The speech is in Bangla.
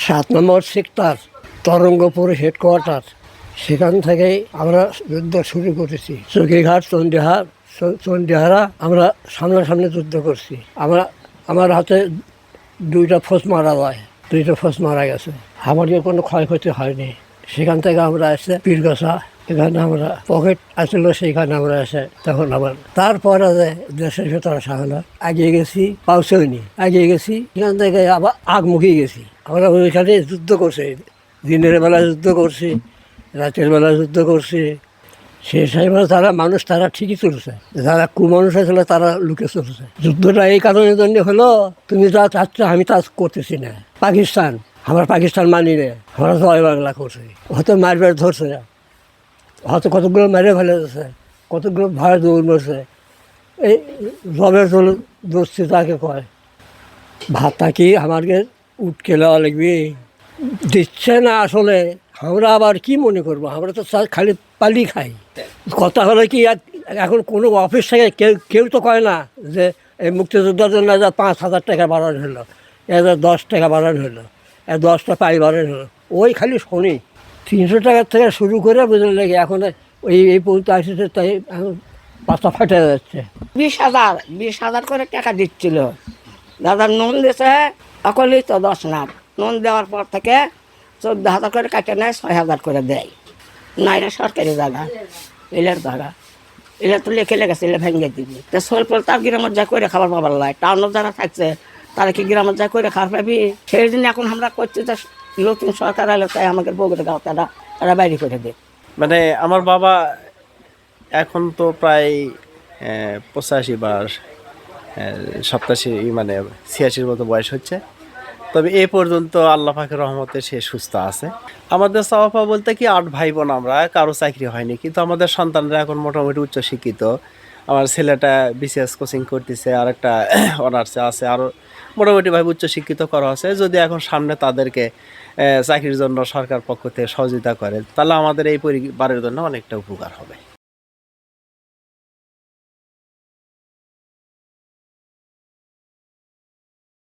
7 নম্বর সেক্টর তরঙ্গপুর হেডকোয়ার্টার, সেখান থেকেই আমরা যুদ্ধ শুরু করেছি। চৌকিঘাট, চন্ডিহারা আমরা সামনাসামনি যুদ্ধ করছি। আমার হাতে 2টা ফোর্স মারা যায়, 2টা ফোর্স মারা গেছে। আমাদের কোনো ক্ষয়ক্ষতি হয়নি। সেখান থেকে আমরা এসে পীরগাছা, এখানে আমরা পকেট আসলে সেইখানে আমরা এসে তখন আবার তারপরে দেশের ভেতরে সাহায্য এগিয়ে গেছি, পৌঁছয়নি, এগিয়ে গেছি। এখান থেকে আবার আগমুখী গেছি। আমরা ওইখানে যুদ্ধ করছি, দিনের বেলা যুদ্ধ করছি, রাতের বেলা যুদ্ধ করছি। সেই সময় তারা ঠিকই চলছে, যারা কুমানুষ ছিল তারা লুকে চলছে। যুদ্ধটা এই কারণের জন্য হলো, তুমি যা চাচ্ছ আমি তা করতেছি না। পাকিস্তান মানি রে, আমরা জয় বাংলা করছি। হয়তো মারবার ধরছে, হয়তো কতগুলো মেরে ফেলেছে, কতগুলো ভয় দৌড় মারছে। এই জবের দোষী তাকে কয়, ভাতটা কি আমাকে উঠকে নেওয়া লাগবে, দিচ্ছে না। আসলে আমরা আবার কি মনে করবো, আমরা তো খালি পালি খাই। কথা হলো কি, এখন কোনো অফিস থেকে কেউ তো কয় না যে এই মুক্তিযোদ্ধার জন্য 5,000 টাকা বাড়ানো হলো, 10 টাকা বাড়ানো হলো, 10টা পাই বাড়ানো হলো। ওই খালি শুনি 300 টাকার থেকে শুরু করে বুঝলে লাগে এখন এই পর্যন্ত আসছে, তাই এখন পাতা ফাটে যাচ্ছে। 20,000 করে টাকা দিচ্ছিল। দাদা নুন দিয়েছে সকলেই তো 10 লাখ। নুন দেওয়ার পর থেকে 14,000 করে কাটে নেয়, 6,000 করে দেয়। না, এটা সরকারি জায়গা, এলের জায়গা, এলে তো লেখে লেগেছে, এলে ভেঙে দিবি। তো সরপল তার গ্রামের যা করে খাবার পাবার লাগে, টাউনে যারা থাকছে তারা কি গ্রামের যা করে খাবার পাবি? সেই জন্য এখন আমরা করছি যে নতুন সরকার এলো, তাই আমাদের বগুড়া গাঁও তারা বাইরে করে দেয়। মানে আমার বাবা এখন তো প্রায় 85 বা 87, মানে 86 মতো বয়স হচ্ছে। তবে এ পর্যন্ত আল্লাহ পাকের রহমতে সে সুস্থ আছে। আমাদের চাওয়া পাওয়া বলতে কি, 8 ভাই বোন আমরা, কারো চাকরি হয়নি, কিন্তু আমাদের সন্তানরা এখন মোটামুটি উচ্চশিক্ষিত। আমার ছেলেটা বিসিএস কোচিং করতেছে, আর একটা অনার্সে আছে, আরও মোটামুটিভাবে উচ্চশিক্ষিত করা আছে। যদি এখন সামনে তাদেরকে চাকরির জন্য সরকার পক্ষ থেকে সহযোগিতা করে, তাহলে আমাদের এই পরিবারের জন্য অনেকটা উপকার হবে।